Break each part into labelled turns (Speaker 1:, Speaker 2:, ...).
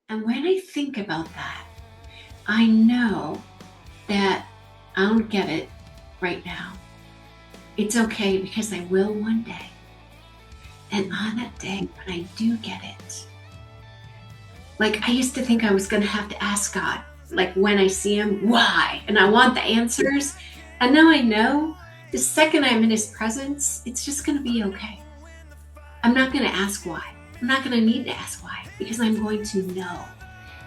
Speaker 1: And when I think about that, I know that I don't get it right now. It's okay because I will one day. And on that day, when I do get it, like I used to think I was going to have to ask God, like when I see him, why? And I want the answers. And now I know the second I'm in his presence, it's just going to be okay. I'm not going to ask why. I'm not going to need to ask why because I'm going to know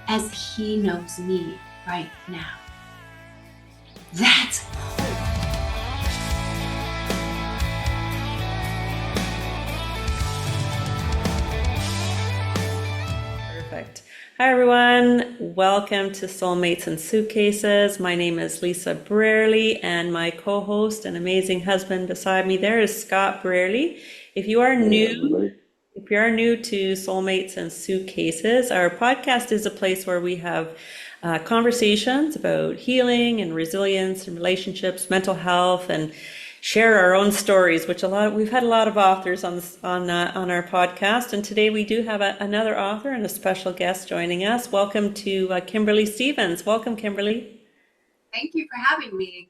Speaker 1: as he knows me right now. That's
Speaker 2: Perfect. Hi, everyone. Welcome to Soulmates and Suitcases. My name is Lisa Brierley, and my co-host and amazing husband beside me there is Scott Brierley. If you are
Speaker 3: Hey,
Speaker 2: new,
Speaker 3: everybody.
Speaker 2: if you are new to Soulmates and Suitcases, our podcast is a place where we have conversations about healing and resilience and relationships, mental health, and share our own stories. We've had a lot of authors on our podcast, and today we do have another author and a special guest joining us. Welcome to Kimberly Stevens. Welcome, Kimberly.
Speaker 1: Thank you for having me.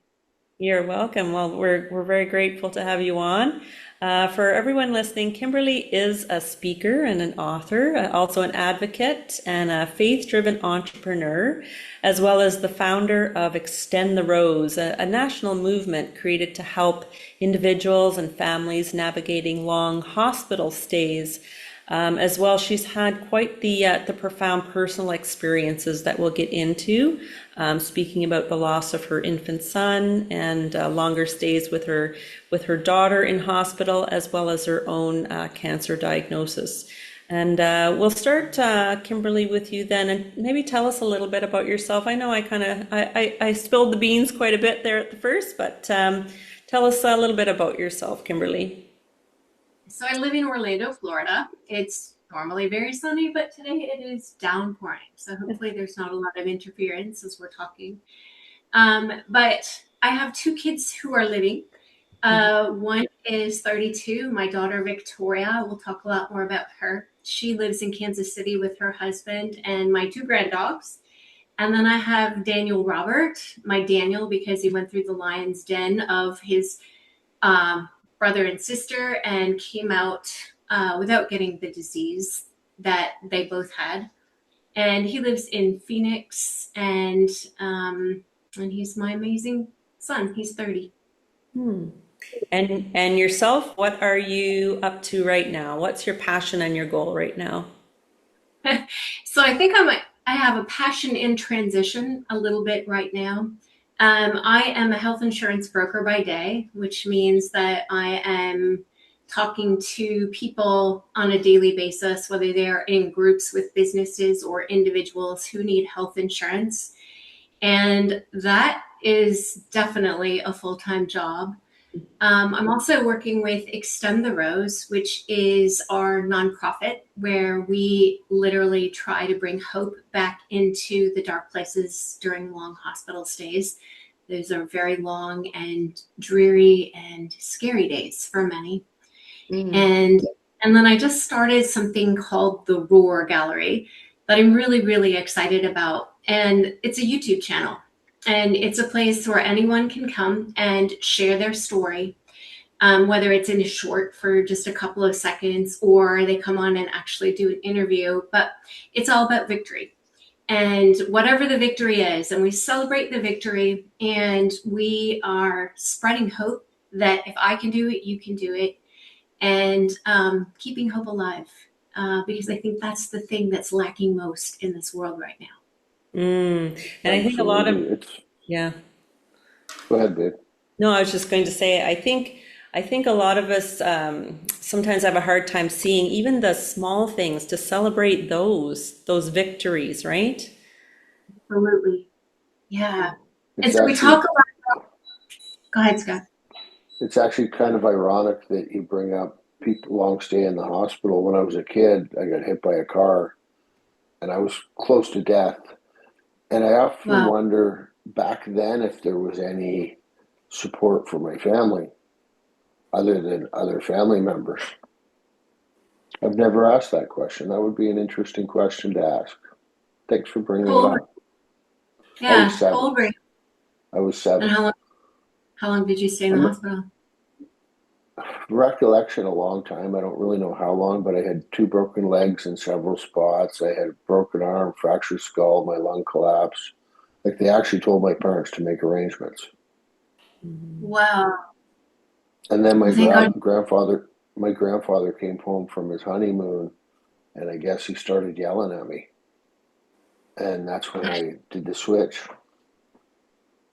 Speaker 2: You're welcome. Well, we're very grateful to have you on. For everyone listening, Kimberly is a speaker and an author, also an advocate and a faith-driven entrepreneur, as well as the founder of Extend the Rose, a national movement created to help individuals and families navigating long hospital stays. As well, she's had quite the profound personal experiences that we'll get into, speaking about the loss of her infant son and longer stays with her daughter in hospital, as well as her own cancer diagnosis. And we'll start, Kimberly, with you then, and maybe tell us a little bit about yourself. I know I spilled the beans quite a bit there at the first, but tell us a little bit about yourself, Kimberly.
Speaker 1: So I live in Orlando, Florida. It's normally very sunny, but today it is downpouring. So hopefully there's not a lot of interference as we're talking. But I have two kids who are living. One is 32, my daughter Victoria. We'll talk a lot more about her. She lives in Kansas City with her husband and my two grand dogs. And then I have Daniel Robert, my Daniel, because he went through the lion's den of his um, brother and sister and came out without getting the disease that they both had. And he lives in Phoenix, and he's my amazing son. He's 30.
Speaker 2: Hmm. And yourself, what are you up to right now? What's your passion and your goal right now?
Speaker 1: So I have a passion in transition a little bit right now. I am a health insurance broker by day, which means that I am talking to people on a daily basis, whether they are in groups with businesses or individuals who need health insurance. And that is definitely a full-time job. I'm also working with Extend the Rose, which is our nonprofit where we literally try to bring hope back into the dark places during long hospital stays. Those are very long and dreary and scary days for many.
Speaker 2: Mm.
Speaker 1: And and then I just started something called the Roar Gallery that I'm really, really excited about. And it's a YouTube channel. And it's a place where anyone can come and share their story, whether it's in a short for just a couple of seconds or they come on and actually do an interview. But it's all about victory and whatever the victory is. And we celebrate the victory and we are spreading hope that if I can do it, you can do it. And keeping hope alive because I think that's the thing that's lacking most in this world right now.
Speaker 2: Mm. And I think a lot
Speaker 3: Absolutely.
Speaker 2: of, yeah.
Speaker 3: Go ahead, Dave.
Speaker 2: No, I was just going to say, I think a lot of us sometimes have a hard time seeing even the small things to celebrate those victories, right?
Speaker 1: Absolutely. Yeah. And
Speaker 3: It's
Speaker 1: so we
Speaker 3: actually
Speaker 1: talk a lot. Go ahead, Scott.
Speaker 3: it's actually kind of ironic that you bring up people long stay in the hospital. When I was a kid, I got hit by a car and I was close to death. And I often
Speaker 1: Wow.
Speaker 3: wonder back then if there was any support for my family other than other family members. I've never asked that question. That would be an interesting question to ask. Thanks for bringing it
Speaker 1: Cold.
Speaker 3: up. I was
Speaker 1: Yeah,
Speaker 3: 7.
Speaker 1: cold break.
Speaker 3: I was
Speaker 1: And
Speaker 3: 7.
Speaker 1: how long did you stay in the
Speaker 3: I'm
Speaker 1: hospital?
Speaker 3: recollection a long time. I don't really know how long, but I had 2 broken legs in several spots. I had a broken arm, fractured skull, my lung collapse. Like they actually told my parents to make arrangements.
Speaker 1: Wow.
Speaker 3: And then
Speaker 1: Well, thank God.
Speaker 3: my grandfather came home from his honeymoon, and I guess he started yelling at me. And that's when I did the switch.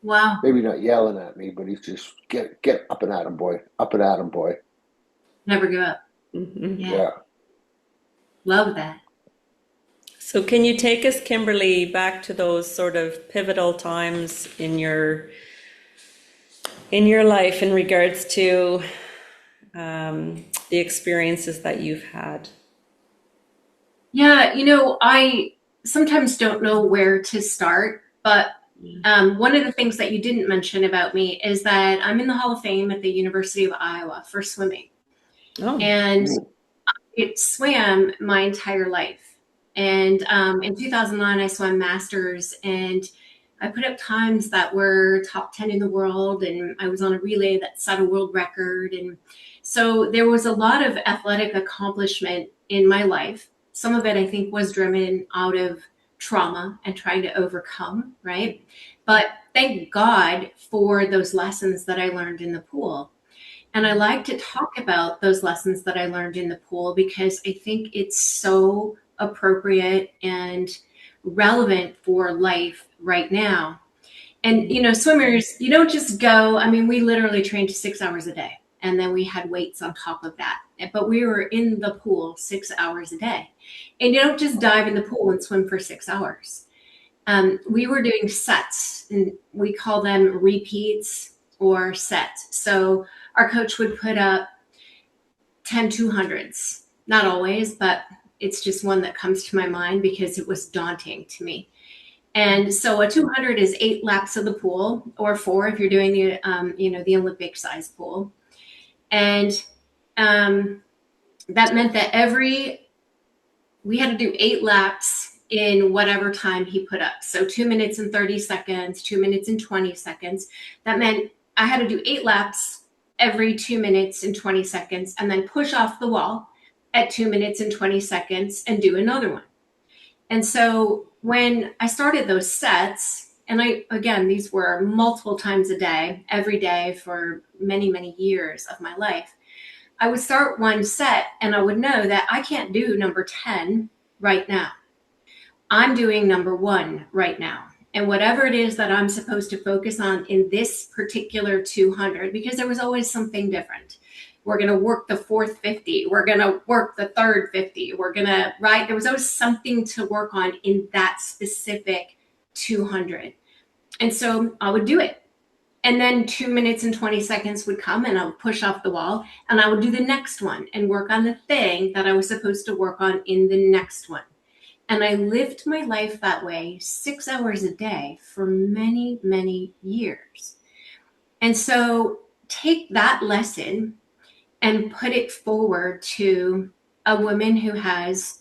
Speaker 1: Wow.
Speaker 3: Maybe not yelling at me, but he's just get up and at him, boy. Up and at him, boy.
Speaker 1: Never give up.
Speaker 2: Mhm.
Speaker 1: Yeah.
Speaker 3: Yeah.
Speaker 1: Love that.
Speaker 2: So can you take us, Kimberly, back to those sort of pivotal times in your life in regards to the experiences that you've had?
Speaker 1: Yeah, I sometimes don't know where to start, but one of the things that you didn't mention about me is that I'm in the Hall of Fame at the University of Iowa for swimming.
Speaker 2: Oh,
Speaker 1: And it swam my entire life. And in 2009, I swam masters, and I put up times that were top 10 in the world, and I was on a relay that set a world record. And so there was a lot of athletic accomplishment in my life. Some of it, I think, was driven out of trauma and trying to overcome, right? But thank God for those lessons that I learned in the pool. And I like to talk about those lessons that I learned in the pool because I think it's so appropriate and relevant for life right now. And, swimmers, you don't just go, I mean, we literally trained 6 hours a day and then we had weights on top of that. But we were in the pool 6 hours a day. And you don't just dive in the pool and swim for 6 hours. We were doing sets, and we call them repeats or sets. So our coach would put up 10 200s. Not always, but it's just one that comes to my mind because it was daunting to me. And so a 200 is 8 laps of the pool, or 4 if you're doing the Olympic size pool. And that meant that we had to do 8 laps in whatever time he put up. So 2 minutes and 30 seconds, 2 minutes and 20 seconds. That meant I had to do 8 laps every 2 minutes and 20 seconds and then push off the wall at 2 minutes and 20 seconds and do another one. And so when I started those sets, and again, these were multiple times a day, every day for many, many years of my life, I would start one set and I would know that I can't do number 10 right now. I'm doing number 1 right now. And whatever it is that I'm supposed to focus on in this particular 200, because there was always something different. We're going to work the fourth 50. We're going to work the third 50. Right? There was always something to work on in that specific 200. And so I would do it. And then 2 minutes and 20 seconds would come and I would push off the wall and I would do the next one and work on the thing that I was supposed to work on in the next one. And I lived my life that way 6 hours a day for many, many years. And so take that lesson and put it forward to a woman who has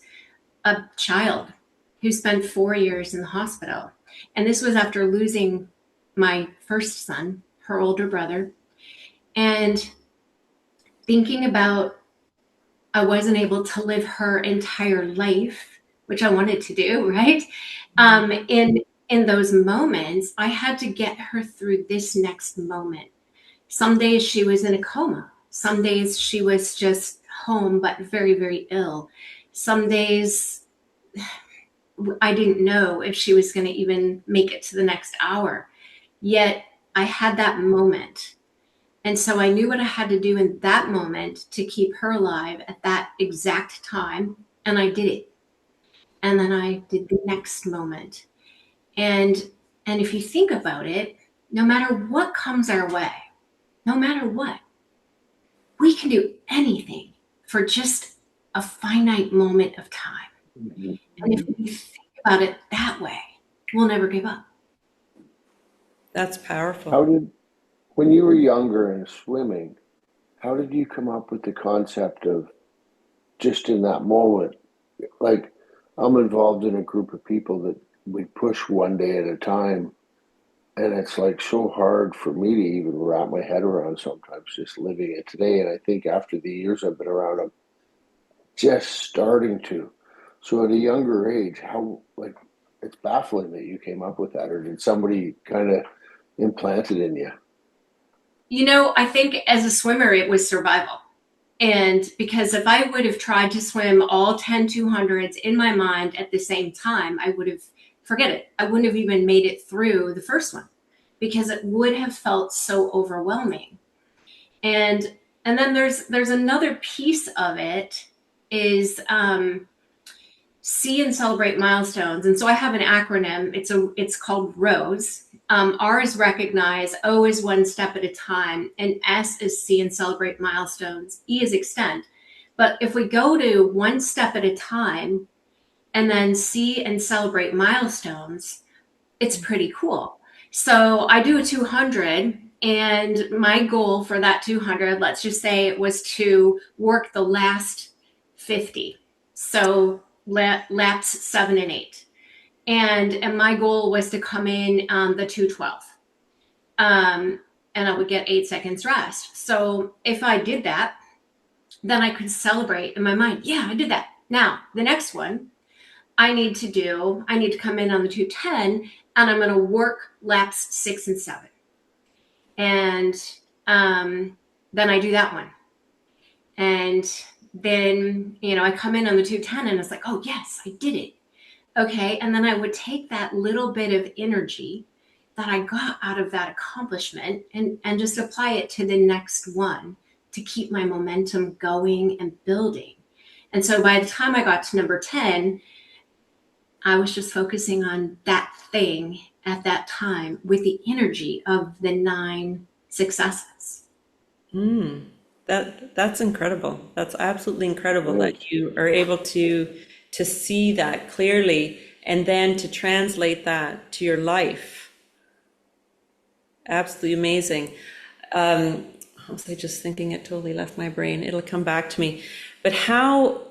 Speaker 1: a child who spent 4 years in the hospital. And this was after losing my first son, her older brother, and thinking about I wasn't able to live her entire life, which I wanted to do, right? In those moments, I had to get her through this next moment. Some days she was in a coma. Some days she was just home, but very, very ill. Some days I didn't know if she was going to even make it to the next hour. Yet I had that moment. And so I knew what I had to do in that moment to keep her alive at that exact time. And I did it. And then I did the next moment. And if you think about it, no matter what comes our way, no matter what, we can do anything for just a finite moment of time.
Speaker 3: Mhm.
Speaker 1: And if we think about it that way, we'll never give up.
Speaker 2: that's powerful.
Speaker 3: When you were younger and swimming, how did you come up with the concept of just in that moment? Like, I'm involved in a group of people that we push one day at a time. And it's like so hard for me to even wrap my head around sometimes just living it today. And I think after the years I've been around, I'm just starting to. So at a younger age, how, like, it's baffling that you came up with that, or did somebody kind of implant it in you?
Speaker 1: I think as a swimmer, it was survival. And because if I would have tried to swim all 10 200s in my mind at the same time, I would have, forget it. I wouldn't have even made it through the first one because it would have felt so overwhelming. And and then there's another piece of it is see and celebrate milestones. And so I have an acronym. It's called ROSE. R is recognize, O is one step at a time, and S is see and celebrate milestones. E is extend. But if we go to one step at a time and then see and celebrate milestones, it's pretty cool. So I do a 200, and my goal for that 200, let's just say it was to work the last 50. So laps 7 and 8. And my goal was to come in the 212. And I would get 8 seconds rest. So if I did that, then I could celebrate in my mind. Yeah, I did that. Now, the next one I need to come in on the 210, and I'm going to work laps 6 and 7. And then I do that one. And then, I come in on the 210 and it's like, oh, yes, I did it. Okay. And then I would take that little bit of energy that I got out of that accomplishment and just apply it to the next one to keep my momentum going and building. And so by the time I got to number 10, I was just focusing on that thing at that time with the energy of the 9 successes.
Speaker 2: That's incredible. That's absolutely incredible
Speaker 3: Right.
Speaker 2: that you are able to see that clearly and then to translate that to your life. Absolutely amazing. I was just thinking, it totally left my brain. It'll come back to me. But how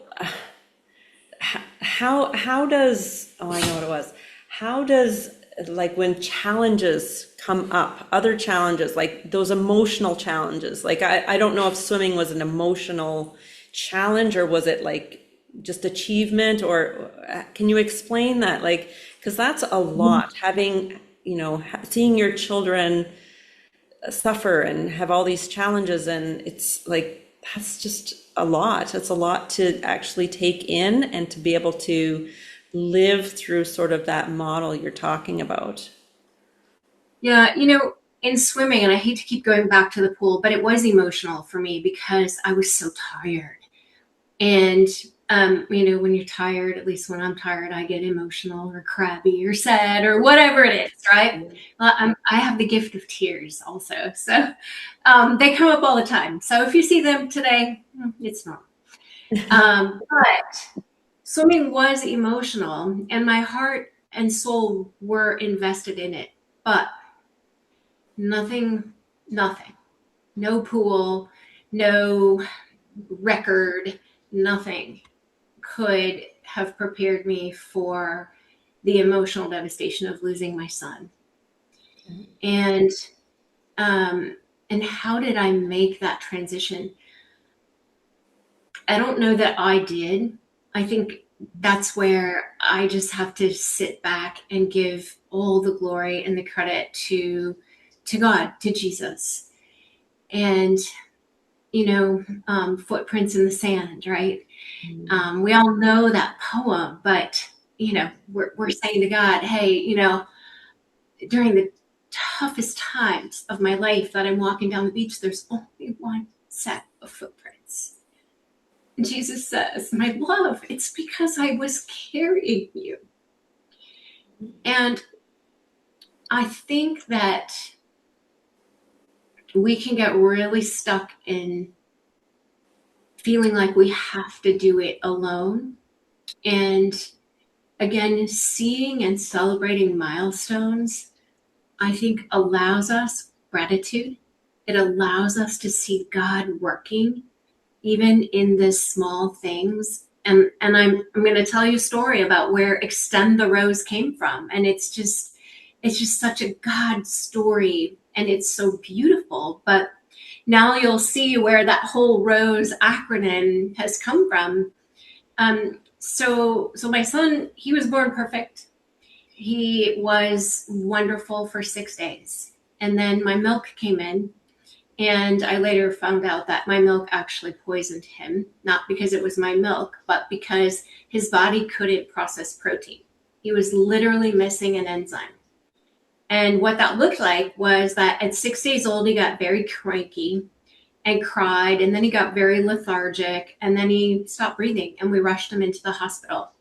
Speaker 2: does, oh, I know what it was. How does, like, when challenges come up, other challenges, like those emotional challenges, like I don't know if swimming was an emotional challenge or was it like just achievement, or can you explain that? Like, because that's a lot, having, seeing your children suffer and have all these challenges, and it's like, that's just a lot. It's a lot to actually take in and to be able to live through sort of that model you're talking about.
Speaker 1: Yeah, in swimming, and I hate to keep going back to the pool, but it was emotional for me because I was so tired. And, when you're tired, at least when I'm tired, I get emotional or crabby or sad or whatever it is, right? I have the gift of tears also. So they come up all the time. So if you see them today, it's normal. But swimming was emotional, and my heart and soul were invested in it. But nothing, no pool, no record, nothing could have prepared me for the emotional devastation of losing my son. And and how did I make that transition? I don't know that I did. I think that's where I just have to sit back and give all the glory and the credit to God, to Jesus. And footprints in the sand, right? We all know that poem, but we're saying to God, hey, during the toughest times of my life that I'm walking down the beach, there's only one set of footprints. And Jesus says, my love, it's because I was carrying you. And I think that we can get really stuck in feeling like we have to do it alone. And again, seeing and celebrating milestones, I think, allows us gratitude. It allows us to see God working, even in the small things. And I'm going to tell you a story about where Extend the Rose came from. And it's just such a God story, and it's so beautiful. But now you'll see where that whole rose acronym has come from. So my son, he was born perfect. He was wonderful for 6 days. And then my milk came in, and I later found out that my milk actually poisoned him, not because it was my milk, but because his body couldn't process protein. He was literally missing an enzyme. And what that looked like was that at 6 days old, he got very cranky and cried, and then he got very lethargic, and then he stopped breathing, and we rushed him into the hospital.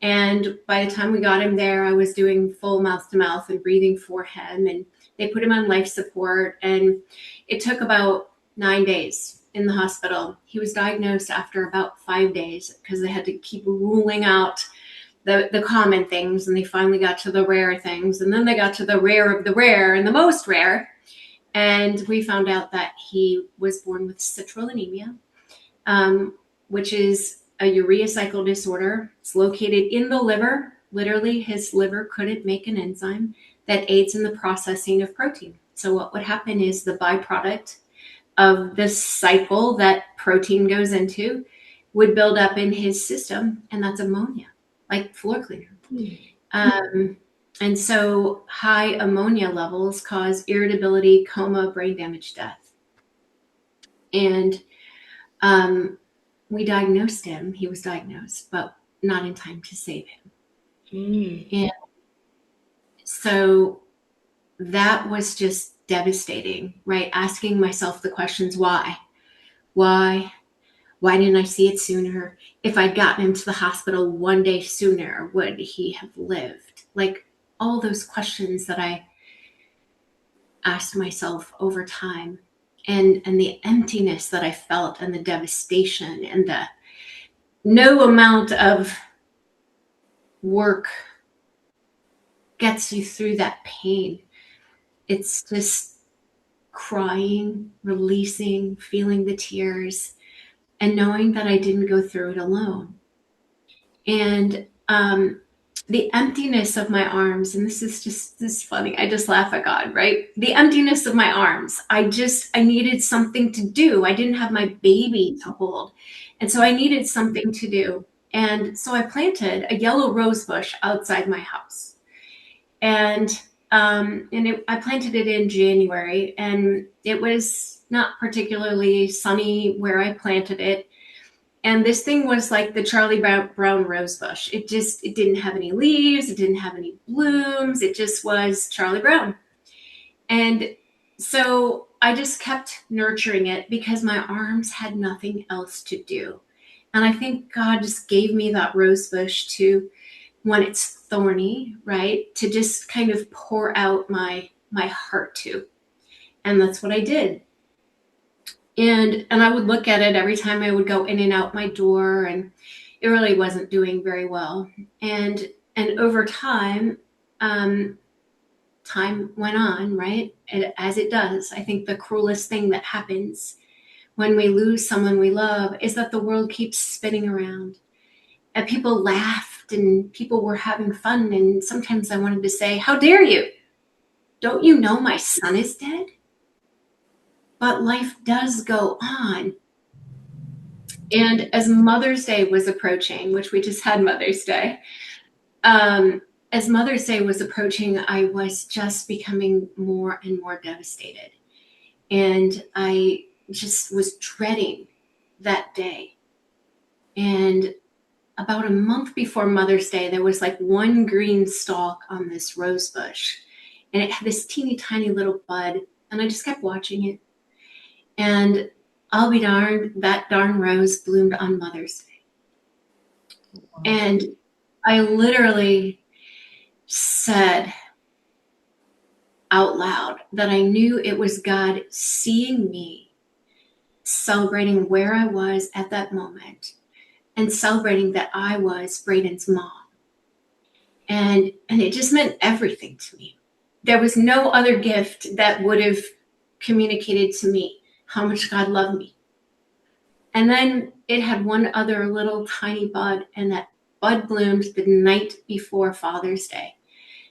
Speaker 1: And by the time we got him there, I was doing full mouth to mouth and breathing for him, and they put him on life support, and it took about 9 days in the hospital. He was diagnosed after about 5 days because they had to keep ruling out the common things, and they finally got to the rare things, and then they got to the rare of the rare and the most rare. And we found out that he was born with citrullinemia, which is a urea cycle disorder. It's located in the liver. Literally, his liver couldn't make an enzyme that aids in the processing of protein. So what would happen is the byproduct of this cycle that protein goes into would build up in his system, and that's ammonia, like floor cleaner. And so high ammonia levels cause irritability, coma, brain damage, death. And we diagnosed him. He was diagnosed, but not in time to save him. And so that was just devastating, right? Asking myself the questions, why? Why didn't I see it sooner? If I'd gotten him to the hospital 1 day sooner, would he have lived? Like all those questions that I asked myself over time, and the emptiness that I felt, and the devastation, and the no amount of work gets you through that pain. It's just crying, releasing, feeling the tears, and knowing that I didn't go through it alone. And the emptiness of my arms, and this is funny, I just laugh at God, right? The emptiness of my arms, I needed something to do. I didn't have my baby to hold. And so I needed something to do. And so I planted a yellow rose bush outside my house. And I planted it in January, and it was not particularly sunny where I planted it. And this thing was like the Charlie Brown rose bush. It didn't have any leaves. It didn't have any blooms. It just was Charlie Brown. And so I just kept nurturing it because my arms had nothing else to do. And I think God just gave me that rose bush to, when it's thorny, right, to just kind of pour out my heart to. And that's what I did. And I would look at it every time I would go in and out my door, and it really wasn't doing very well. And over time, time went on, right? As it does. I think the cruelest thing that happens when we lose someone we love is that the world keeps spinning around. And people laughed, and people were having fun. And sometimes I wanted to say, how dare you? Don't you know my son is dead? But life does go on. And as Mother's Day was approaching, which we just had Mother's Day, as Mother's Day was approaching, I was just becoming more and more devastated. And I just was dreading that day. And about a month before Mother's Day, there was like one green stalk on this rose bush. And it had this teeny tiny little bud. And I just kept watching it. And I'll be darned, that darn rose bloomed on Mother's Day. Wow. And I literally said out loud that I knew it was God seeing me, celebrating where I was at that moment, and celebrating that I was Braden's mom. And it just meant everything to me. There was no other gift that would have communicated to me how much God loved me. And then it had one other little tiny bud, and that bud bloomed the night before Father's Day.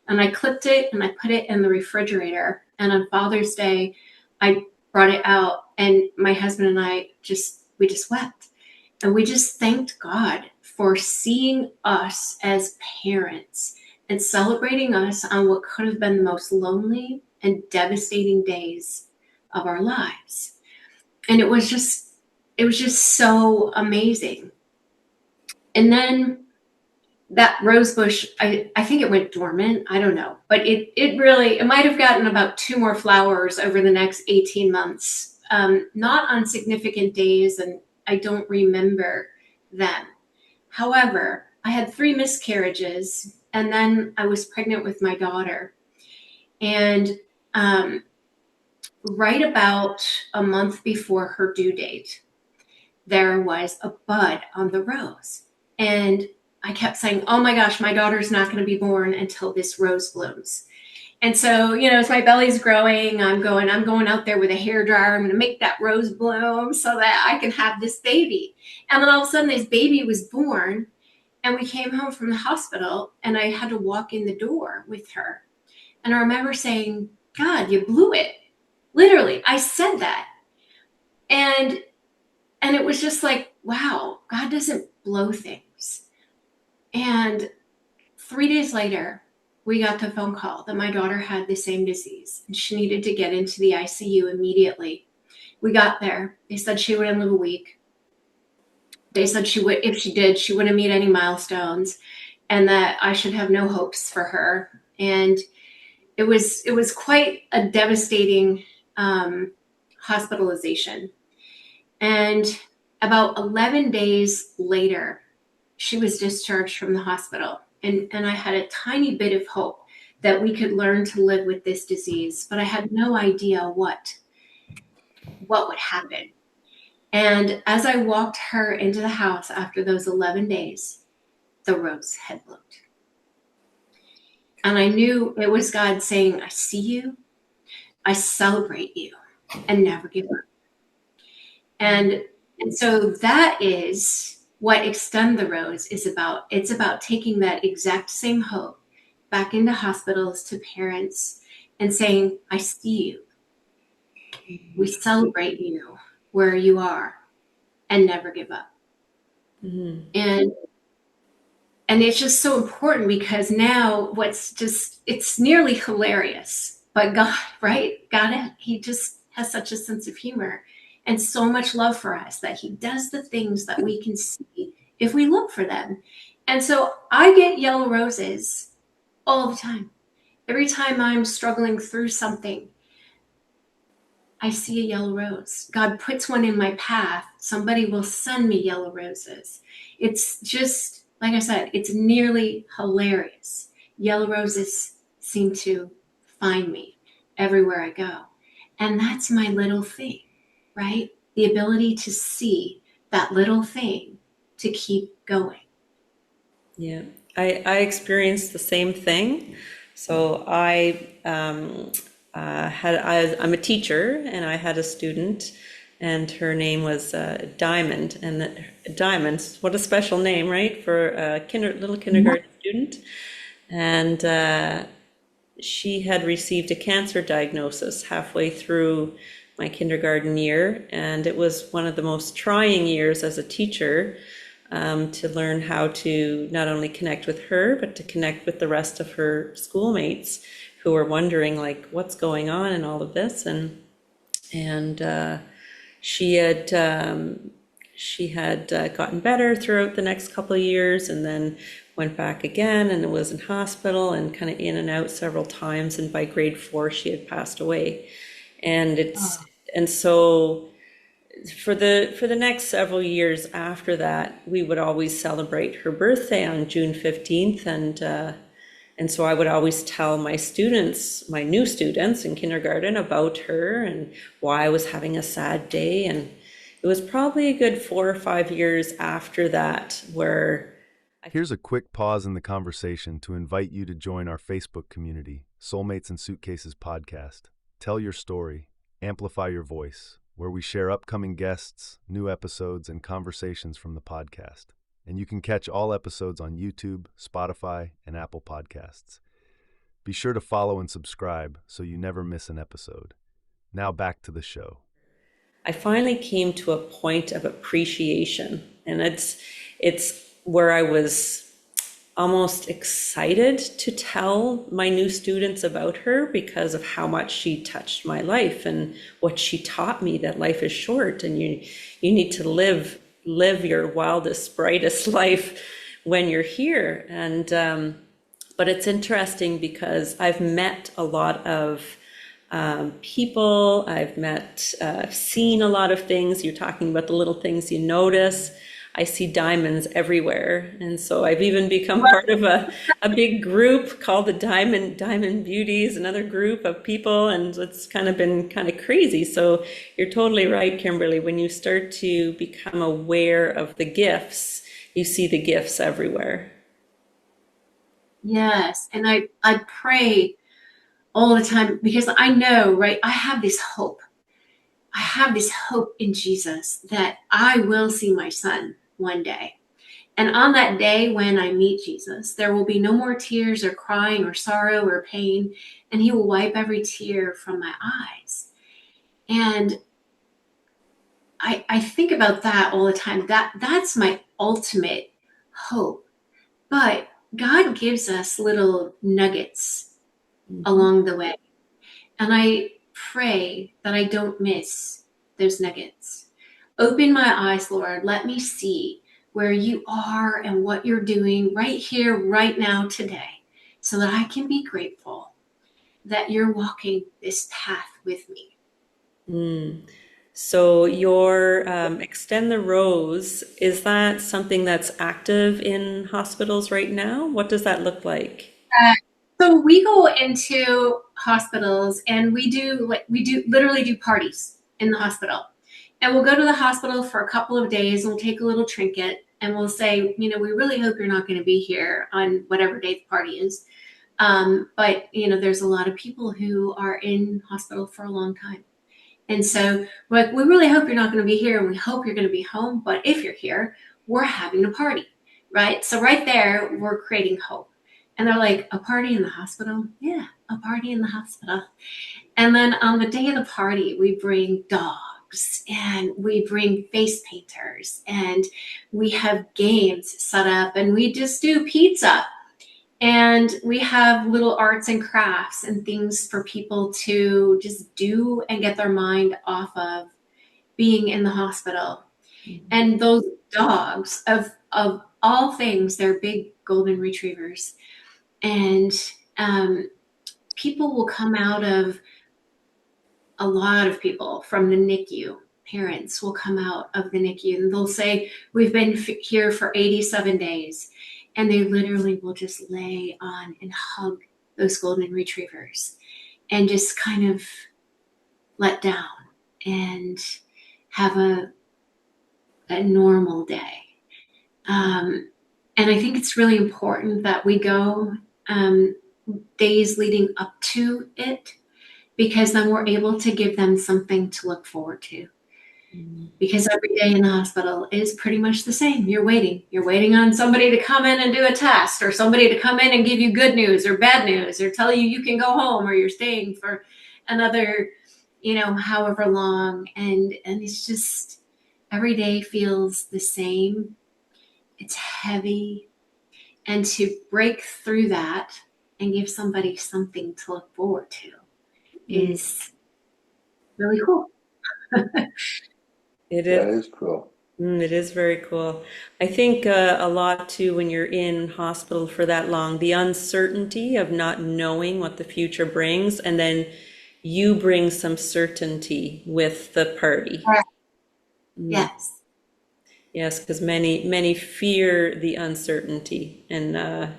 Speaker 1: And I clipped it and I put it in the refrigerator. And on Father's Day, I brought it out, and my husband and I we just wept. And we just thanked God for seeing us as parents and celebrating us on what could have been the most lonely and devastating days of our lives. And it was just so amazing. And then that rose bush, I think it went dormant. I don't know. But it might have gotten about 2 more flowers over the next 18 months. Not on significant days, and I don't remember them. However, I had 3 miscarriages, and then I was pregnant with my daughter. And right about a month before her due date, there was a bud on the rose. And I kept saying, oh my gosh, my daughter's not going to be born until this rose blooms. And so, as my belly's growing, I'm going out there with a hairdryer. I'm going to make that rose bloom so that I can have this baby. And then all of a sudden, this baby was born, and we came home from the hospital, and I had to walk in the door with her. And I remember saying, God, you blew it. Literally, I said that. And it was just like, wow, God doesn't blow things. And 3 days later, we got the phone call that my daughter had the same disease and she needed to get into the ICU immediately. We got there. They said she wouldn't live a week. They said if she did, she wouldn't meet any milestones, and that I should have no hopes for her. And it was quite a devastating hospitalization. And about 11 days later, she was discharged from the hospital. And I had a tiny bit of hope that we could learn to live with this disease, but I had no idea what would happen. And as I walked her into the house after those 11 days, the rose had bloomed. And I knew it was God saying, I see you, I celebrate you, and never give up. And so that is what Extend the Rose is about. It's about taking that exact same hope back into hospitals to parents and saying, I see you. We celebrate you where you are, and never give up. Mm-hmm. And it's just so important, because now it's nearly hilarious. But God, right? God, he just has such a sense of humor and so much love for us that he does the things that we can see if we look for them. And so I get yellow roses all the time. Every time I'm struggling through something, I see a yellow rose. God puts one in my path. Somebody will send me yellow roses. It's just, like I said, it's nearly hilarious. Yellow roses seem to find me everywhere I go. And that's my little thing, right? The ability to see that little thing to keep going.
Speaker 2: Yeah, I experienced the same thing. So I'm a teacher, and I had a student, and her name was Diamond. And Diamond, what a special name, right, for a little kindergarten student. And she had received a cancer diagnosis halfway through my kindergarten year, and it was one of the most trying years as a teacher, to learn how to not only connect with her, but to connect with the rest of her schoolmates who were wondering, like, what's going on in all of this. And she had gotten better throughout the next couple of years, and then went back again, and was in hospital and kind of in and out several times. And by grade 4, she had passed away. And so for the next several years after that, we would always celebrate her birthday on June 15th. And so I would always tell my students, my new students in kindergarten, about her and why I was having a sad day. And it was probably a good 4 or 5 years after that where...
Speaker 4: Here's a quick pause in the conversation to invite you to join our Facebook community, Soulmates and Suitcases podcast. Tell your story, amplify your voice, where we share upcoming guests, new episodes, and conversations from the podcast. And you can catch all episodes on YouTube, Spotify, and Apple Podcasts. Be sure to follow and subscribe so you never miss an episode. Now back to the show.
Speaker 2: I finally came to a point of appreciation, and it's where I was almost excited to tell my new students about her because of how much she touched my life and what she taught me, that life is short and you need to live your wildest, brightest life when you're here. And but it's interesting because I've met a lot of people. I've seen a lot of things. You're talking about the little things you notice. I see diamonds everywhere. And so I've even become part of a big group called the Diamond Beauties, another group of people. And it's kind of been kind of crazy. So you're totally right, Kimberly. When you start to become aware of the gifts, you see the gifts everywhere.
Speaker 1: Yes. And I pray all the time because I know, right? I have this hope. I have this hope in Jesus that I will see my son one day. And on that day when I meet Jesus, there will be no more tears or crying or sorrow or pain, and he will wipe every tear from my eyes. And I think about that all the time. That's my ultimate hope. But God gives us little nuggets along the way. And I pray that I don't miss those nuggets. Open my eyes, Lord. Let me see where you are and what you're doing right here, right now, today, so that I can be grateful that you're walking this path with me.
Speaker 2: So your Extend the Rose, is that something that's active in hospitals right now? What does that look like?
Speaker 1: So we go into hospitals and we literally do parties in the hospital. And we'll go to the hospital for a couple of days and we'll take a little trinket and we'll say, we really hope you're not going to be here on whatever day the party is. But there's a lot of people who are in hospital for a long time. And so we really hope you're not going to be here and we hope you're going to be home. But if you're here, we're having a party, right? So right there, we're creating hope. And they're like, a party in the hospital? Yeah, a party in the hospital. And then on the day of the party, we bring dogs and we bring face painters and we have games set up and we just do pizza. And we have little arts and crafts and things for people to just do and get their mind off of being in the hospital. And those dogs, of all things, they're big golden retrievers. And people will come out of, a lot of people from the NICU, parents will come out of the NICU and they'll say, we've been here for 87 days. And they literally will just lay on and hug those golden retrievers and just kind of let down and have a normal day. And I think it's really important that we go days leading up to it, because then we're able to give them something to look forward to. Because every day in the hospital is pretty much the same. You're waiting on somebody to come in and do a test, or somebody to come in and give you good news or bad news, or tell you can go home, or you're staying for another, however long. And it's just, every day feels the same. It's heavy. And to break through that and give somebody something to look forward to is really cool.
Speaker 2: It
Speaker 3: That
Speaker 2: is.
Speaker 3: is cool.
Speaker 2: It is very cool. I think a lot too, when you're in hospital for that long, the uncertainty of not knowing what the future brings, and then you bring some certainty with the party.
Speaker 1: Yes.
Speaker 2: Yes, because many fear the uncertainty, and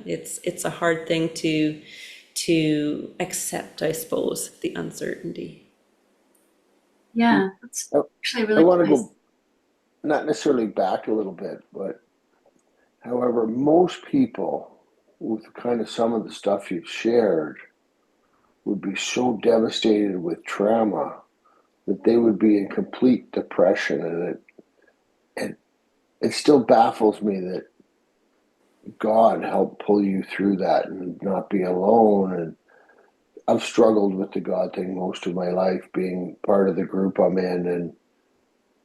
Speaker 2: it's a hard thing to accept, I suppose, the uncertainty.
Speaker 1: Yeah, that's actually
Speaker 3: I
Speaker 1: really
Speaker 3: want to
Speaker 1: nice.
Speaker 3: go not necessarily back a little bit, but however, most people with kind of some of the stuff you've shared would be so devastated with trauma that they would be in complete depression, and it still baffles me that God helped pull you through that and not be alone. And I've struggled with the God thing most of my life, being part of the group I'm in, and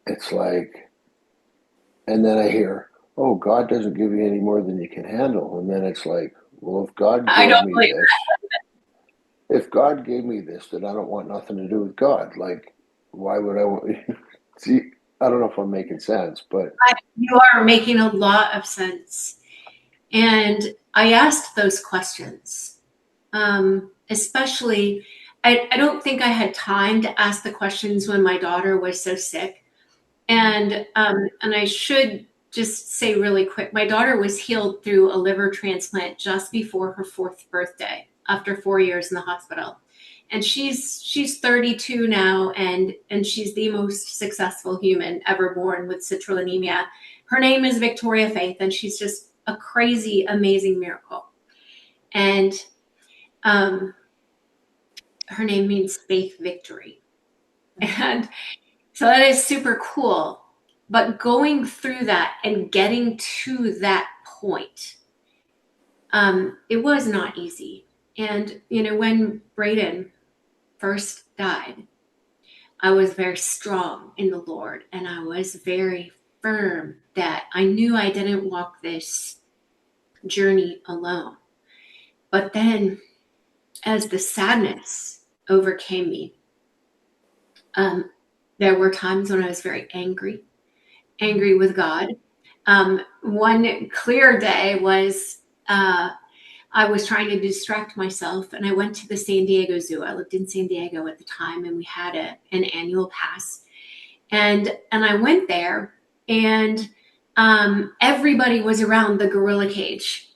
Speaker 3: it's like, and then I hear, oh, God doesn't give you any more than you can handle. And then it's like, well,
Speaker 1: I don't believe
Speaker 3: if God gave me this, then I don't want nothing to do with God. Like, why would I want, see, I don't know if I'm making sense, but.
Speaker 1: you are making a lot of sense. And I asked those questions, especially, I don't think I had time to ask the questions when my daughter was so sick. And I should just say really quick, my daughter was healed through a liver transplant just before her 4th birthday, after 4 years in the hospital. And she's 32 now, and she's the most successful human ever born with citrullinemia. Her name is Victoria Faith, and she's just a crazy, amazing miracle. And her name means faith victory. And so that is super cool. But going through that and getting to that point, it was not easy. And, when Braden first died, I was very strong in the Lord, and I was very firm that I knew I didn't walk this journey alone. But then, as the sadness overcame me, there were times when I was very angry with God. One clear day was I was trying to distract myself, and I went to the San Diego Zoo. I lived in San Diego at the time, and we had an annual pass. And I went there, and everybody was around the gorilla cage.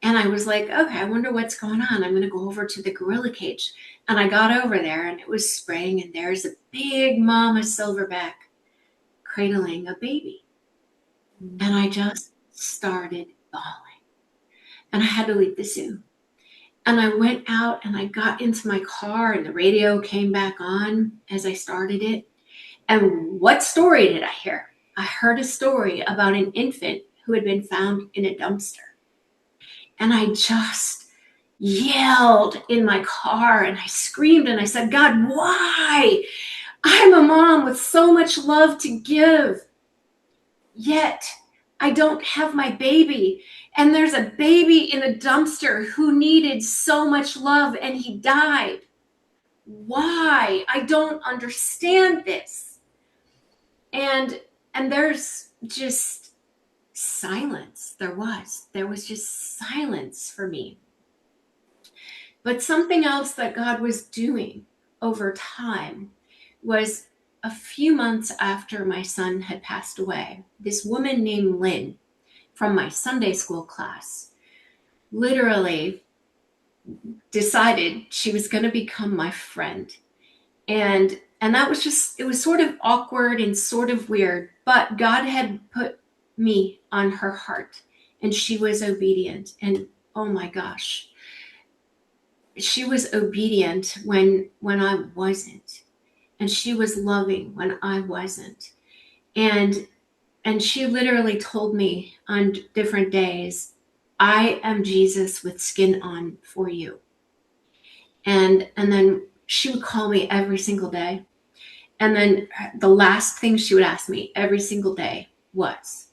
Speaker 1: And I was like, okay, I wonder what's going on. I'm going to go over to the gorilla cage. And I got over there, and it was spring, and there's a big mama silverback cradling a baby. And I just started bawling. And I had to leave the zoo. And I went out, and I got into my car, and the radio came back on as I started it. And what story did I hear? I heard a story about an infant who had been found in a dumpster. And I just yelled in my car, and I screamed, and I said, God, why? I'm a mom with so much love to give, yet I don't have my baby. And there's a baby in a dumpster who needed so much love, and he died. Why? I don't understand this. And there's just silence. There was just silence for me. But something else that God was doing over time was, a few months after my son had passed away, this woman named Lynn from my Sunday school class literally decided she was going to become my friend. And that was just, it was sort of awkward and sort of weird, but God had put me on her heart, and she was obedient. And oh my gosh, she was obedient when I wasn't. And she was loving when I wasn't. And she literally told me on different days, I am Jesus with skin on for you. And then she would call me every single day. And then the last thing she would ask me every single day was,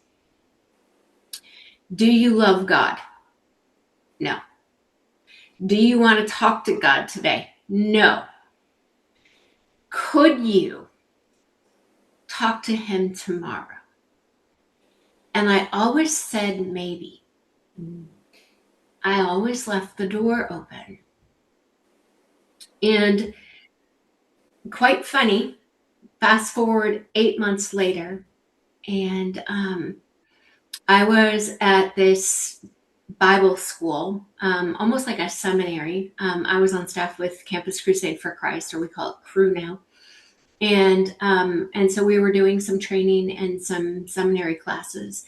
Speaker 1: do you love God? No. Do you want to talk to God today? No. Could you talk to him tomorrow? And I always said maybe. I always left the door open. And quite funny, fast forward 8 months later, and I was at this Bible school, almost like a seminary. I was on staff with Campus Crusade for Christ, or we call it Cru now. And so we were doing some training and some seminary classes.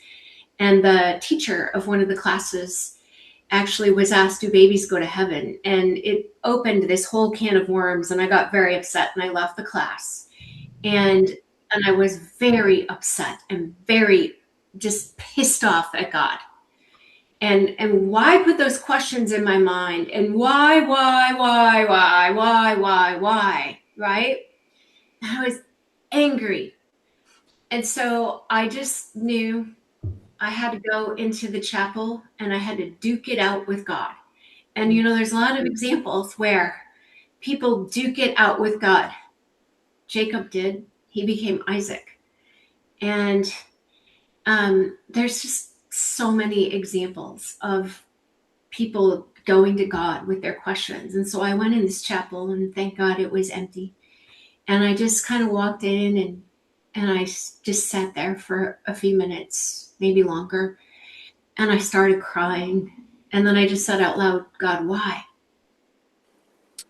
Speaker 1: And the teacher of one of the classes actually was asked, do babies go to heaven? And it opened this whole can of worms, and I got very upset, and I left the class. And I was very upset and very just pissed off at God. And why put those questions in my mind? And why, right? I was angry. And so I just knew I had to go into the chapel and I had to duke it out with God. And there's a lot of examples where people duke it out with God. Jacob did. He became Isaac. And there's just so many examples of people going to God with their questions. And so I went in this chapel, and thank God it was empty. And I just kind of walked in, and I just sat there for a few minutes, maybe longer. And I started crying. And then I just said out loud, God, why?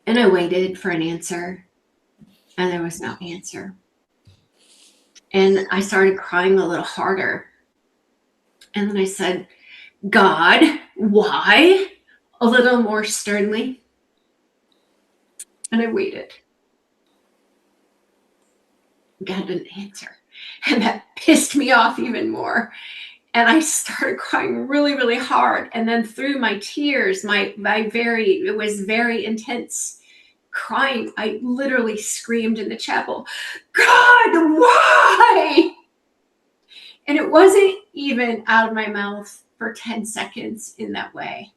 Speaker 1: And I waited for an answer, and there was no answer. And I started crying a little harder. And then I said, God, why? A little more sternly. And I waited. God didn't answer. And that pissed me off even more. And I started crying really, really hard. And then through my tears, it was very intense crying. I literally screamed in the chapel, God, why? And it wasn't even out of my mouth for 10 seconds in that way.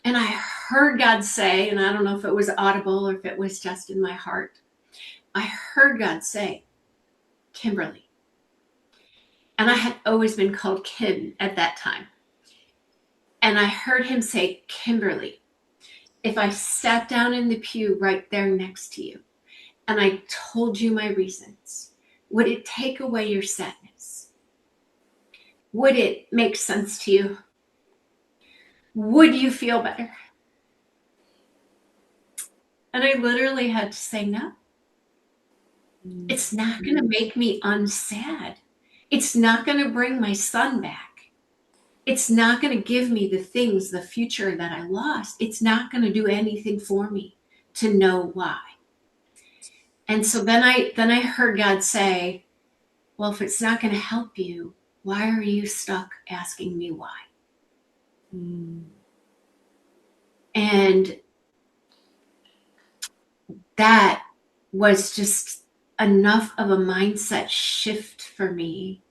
Speaker 1: And I heard God say, and I don't know if it was audible or if it was just in my heart, I heard God say, Kimberly. And I had always been called Kim at that time. And I heard him say, Kimberly, if I sat down in the pew right there next to you and I told you my reasons, would it take away your sadness? Would it make sense to you? Would you feel better? And I literally had to say no. It's not going to make me unsad. It's not going to bring my son back. It's not going to give me the future that I lost. It's not going to do anything for me to know why. And so then I heard God say, well, if it's not going to help you, why are you stuck asking me why? And that was just enough of a mindset shift for me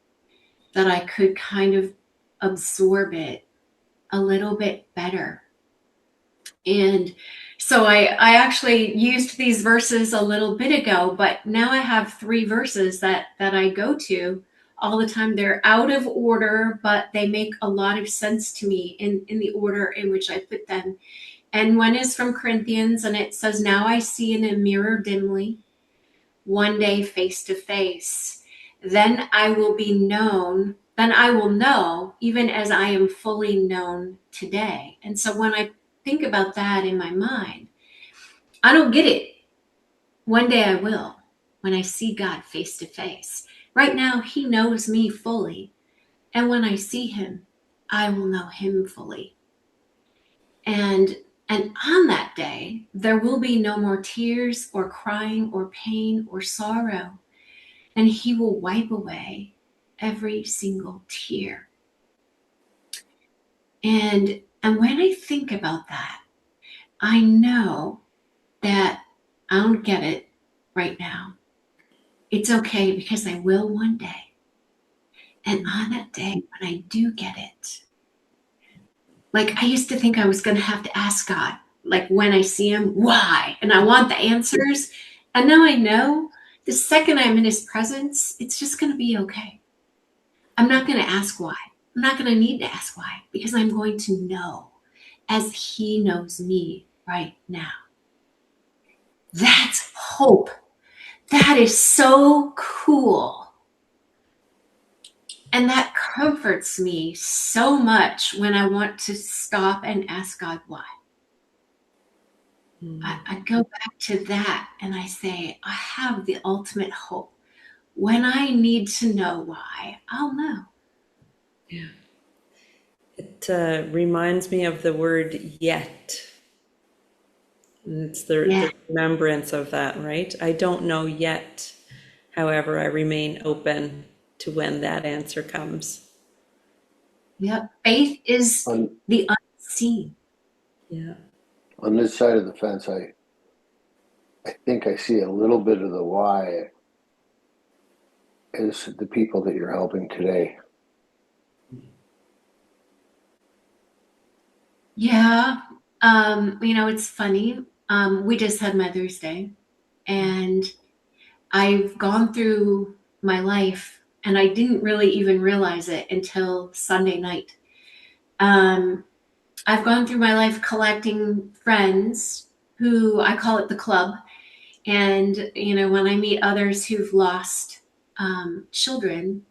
Speaker 1: that I could kind of absorb it a little bit better. And so I actually used these verses a little bit ago, but now I have 3 verses that I go to all the time. They're out of order, but they make a lot of sense to me in the order in which I put them. And one is from Corinthians, and it says, now I see in a mirror dimly, one day face to face. Then I will know, even as I am fully known today. And so when I think about that in my mind, I don't get it. One day I will, when I see God face to face. Right now, he knows me fully. And when I see him, I will know him fully. And on that day, there will be no more tears or crying or pain or sorrow. And he will wipe away every single tear. And when I think about that, I know that I don't get it right now. It's okay, because I will one day. And on that day, when I do get it, like I used to think I was going to have to ask God, like when I see him, why? And I want the answers. And now I know the second I'm in his presence, it's just going to be okay. I'm not going to ask why. I'm not going to need to ask why, because I'm going to know as he knows me right now. That's hope. That is so cool. And that comforts me so much when I want to stop and ask God why. I go back to that and I say, I have the ultimate hope. When I need to know why, I'll know.
Speaker 2: Yeah. It reminds me of the word yet. And it's the remembrance of that, right? I don't know yet However, I remain open to when that answer comes.
Speaker 1: Yep. Faith is
Speaker 3: On
Speaker 1: the unseen.
Speaker 2: Yeah.
Speaker 3: on this side of the fence, I think I see a little bit of the why is the people that you're helping today.
Speaker 1: Yeah. It's funny. We just had Mother's Day, and I've gone through my life and I didn't really even realize it until Sunday night. I've gone through my life collecting friends who I call it the club. And, when I meet others who've lost children,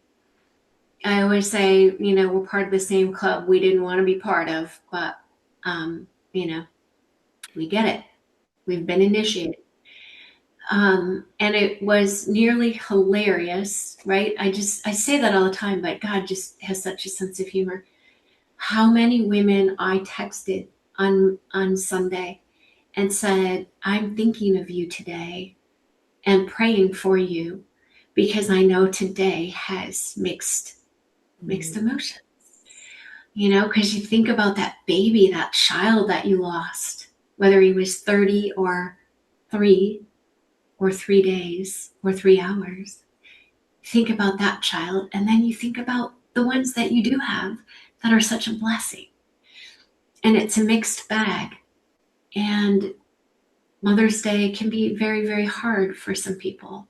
Speaker 1: I always say, we're part of the same club we didn't want to be part of, but, we get it. We've been initiated. And it was nearly hilarious, right? I say that all the time, but God just has such a sense of humor. How many women I texted on Sunday and said, I'm thinking of you today and praying for you because I know today has mixed emotions. Because you think about that baby, that child that you lost, whether he was 30 or 3 or 3 days or 3 hours. Think about that child, and then you think about the ones that you do have that are such a blessing. And it's a mixed bag. And Mother's Day can be very, very hard for some people.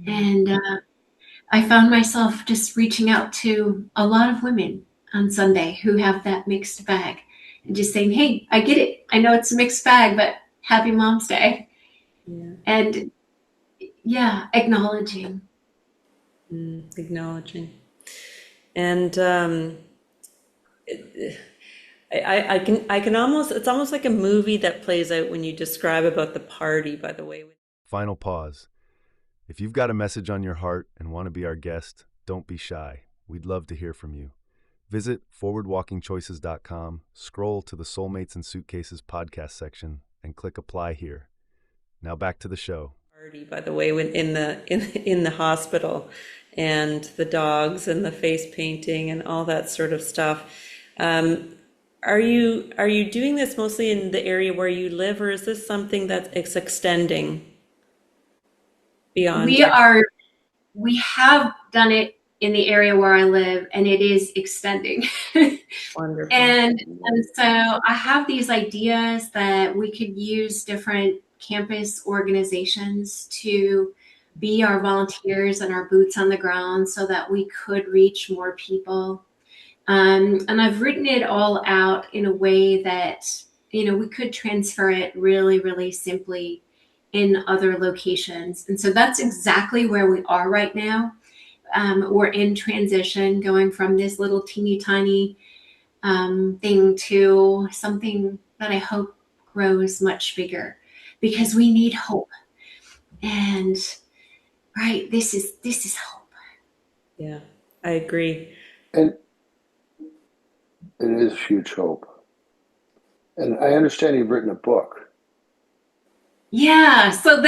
Speaker 1: And I found myself just reaching out to a lot of women on Sunday who have that mixed bag and just saying, hey, I get it. I know it's a mixed bag, but happy Mom's Day.
Speaker 2: Yeah.
Speaker 1: And yeah, acknowledging.
Speaker 2: Acknowledging. And I can almost, it's almost like a movie that plays out when you describe about the party, by the way.
Speaker 4: Final pause. If you've got a message on your heart and want to be our guest, don't be shy. We'd love to hear from you. Visit forwardwalkingchoices.com, scroll to the Soulmates and Suitcases podcast section, and click apply here. Now back to the show.
Speaker 2: Party, by the way, when in the hospital, and the dogs and the face painting and all that sort of stuff. Are you doing this mostly in the area where you live, or is this something that is extending beyond?
Speaker 1: We have done it in the area where I live, and it is extending.
Speaker 2: Wonderful.
Speaker 1: And so I have these ideas that we could use different campus organizations to be our volunteers and our boots on the ground so that we could reach more people. And I've written it all out in a way that, we could transfer it really, really simply in other locations. And so that's exactly where we are right now. We're in transition, going from this little teeny tiny thing to something that I hope grows much bigger, because we need hope. And right, this is hope.
Speaker 2: Yeah, I agree.
Speaker 3: And it is huge hope. And I understand you've written a book.
Speaker 1: Yeah, so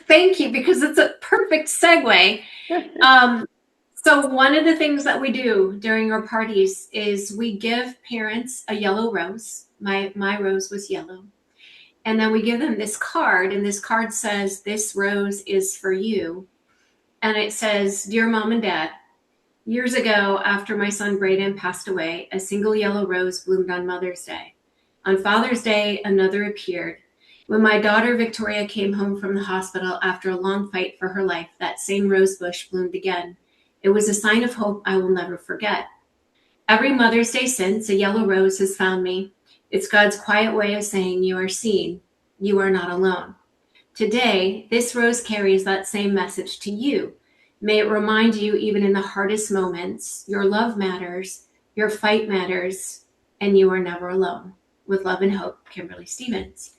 Speaker 1: thank you, because it's a perfect segue. So one of the things that we do during our parties is we give parents a yellow rose. My rose was yellow. And then we give them this card, and this card says, this rose is for you. And it says, Dear Mom and Dad, years ago, after my son Braden passed away, a single yellow rose bloomed on Mother's Day. On Father's Day, another appeared. When my daughter Victoria came home from the hospital after a long fight for her life, that same rose bush bloomed again. It was a sign of hope I will never forget. Every Mother's Day since, a yellow rose has found me. It's God's quiet way of saying you are seen. You are not alone. Today, this rose carries that same message to you. May it remind you, even in the hardest moments, your love matters, your fight matters, and you are never alone. With love and hope, Kimberly Stevens.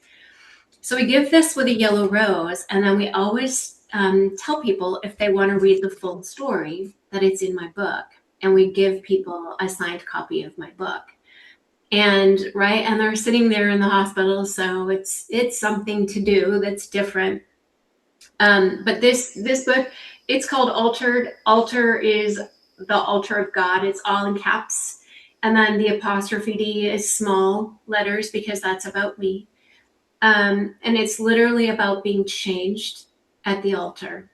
Speaker 1: So we give this with a yellow rose, and then we always tell people, if they want to read the full story, that it's in my book. And we give people a signed copy of my book. And they're sitting there in the hospital, so it's something to do that's different. But this book it's called Altered. Altar is the altar of God. It's all in caps. And then the apostrophe D is small letters because that's about me. And it's literally about being changed at the altar.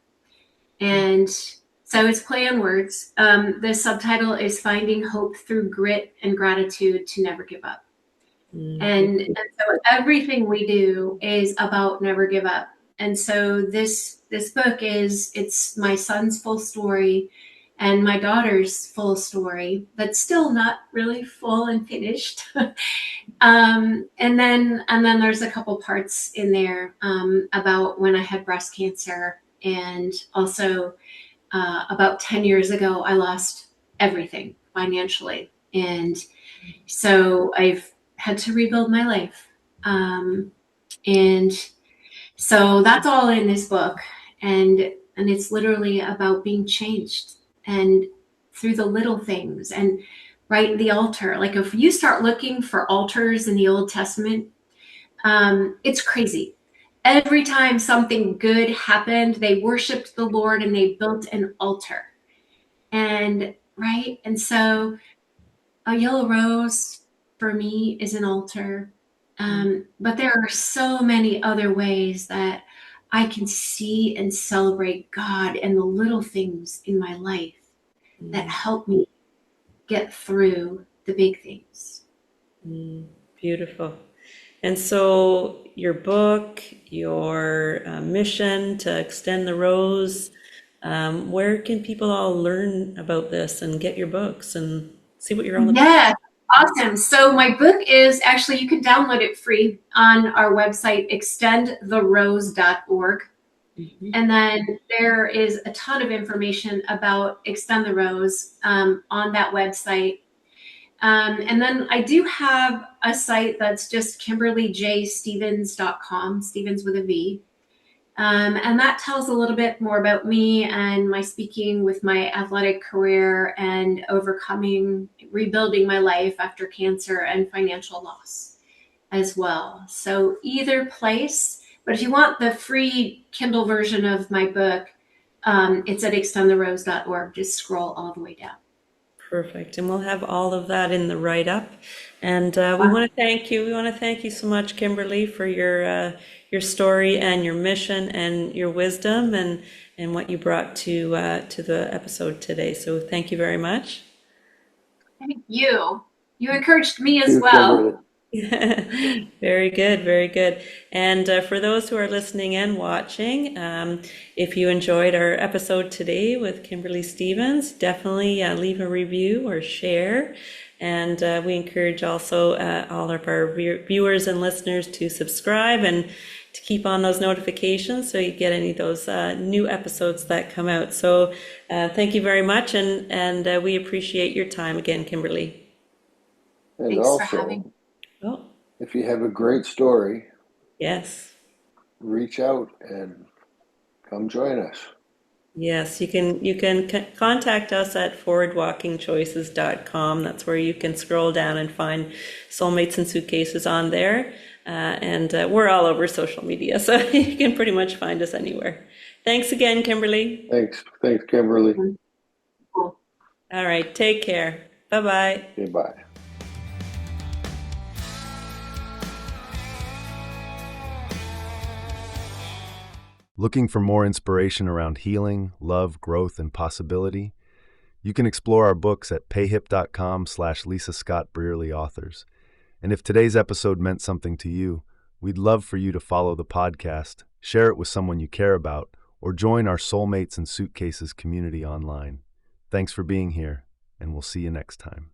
Speaker 1: And so it's play on words. The subtitle is Finding Hope Through Grit and Gratitude to Never Give Up. And so everything we do is about never give up. And so this book it's my son's full story and my daughter's full story that's still not really full and finished. And then there's a couple parts in there about when I had breast cancer, and also about 10 years ago I lost everything financially, and so I've had to rebuild my life. And so that's all in this book, and it's literally about being changed and through the little things. And right, the altar, like if you start looking for altars in the Old Testament, it's crazy. Every time something good happened, they worshiped the Lord and they built an altar. And right, and so a yellow rose for me is an altar. But there are so many other ways that I can see and celebrate God and the little things in my life that help me get through the big things.
Speaker 2: Beautiful. And so your book, your mission to extend the rose, where can people all learn about this and get your books and see what you're all about?
Speaker 1: Yeah, awesome. So my book is actually, you can download it free on our website, extendtherose.org. And then there is a ton of information about Extend the Rose on that website. And then I do have a site that's just KimberlyJStevens.com, Stevens with a V. And that tells a little bit more about me and my speaking with my athletic career and rebuilding my life after cancer and financial loss as well. So either place, but if you want the free Kindle version of my book, it's at extendtherose.org. Just scroll all the way down.
Speaker 2: Perfect. And we'll have all of that in the write-up. And we want to thank you. We want to thank you so much, Kimberly, for your story and your mission and your wisdom and what you brought to the episode today. So thank you very much.
Speaker 1: Thank you. You encouraged me as well.
Speaker 2: Very good, very good. And for those who are listening and watching, if you enjoyed our episode today with Kimberly Stevens, definitely leave a review or share. And we encourage also all of our viewers and listeners to subscribe and to keep on those notifications so you get any of those new episodes that come out. So thank you very much, and we appreciate your time again, Kimberly.
Speaker 3: And
Speaker 1: Thanks
Speaker 3: also,
Speaker 1: for having me.
Speaker 2: Oh,
Speaker 3: if you have a great story,
Speaker 2: yes.
Speaker 3: reach out and come join us.
Speaker 2: Yes, you can contact us at forwardwalkingchoices.com. That's where you can scroll down and find Soulmates and Suitcases on there. And we're all over social media, so you can pretty much find us anywhere. Thanks again, Kimberly.
Speaker 3: Thanks, Kimberly.
Speaker 1: Cool.
Speaker 2: All right, take care. Bye-bye.
Speaker 3: Goodbye.
Speaker 4: Looking for more inspiration around healing, love, growth, and possibility? You can explore our books at payhip.com/Lisa Scott Brearley Authors. And if today's episode meant something to you, we'd love for you to follow the podcast, share it with someone you care about, or join our Soulmates and Suitcases community online. Thanks for being here, and we'll see you next time.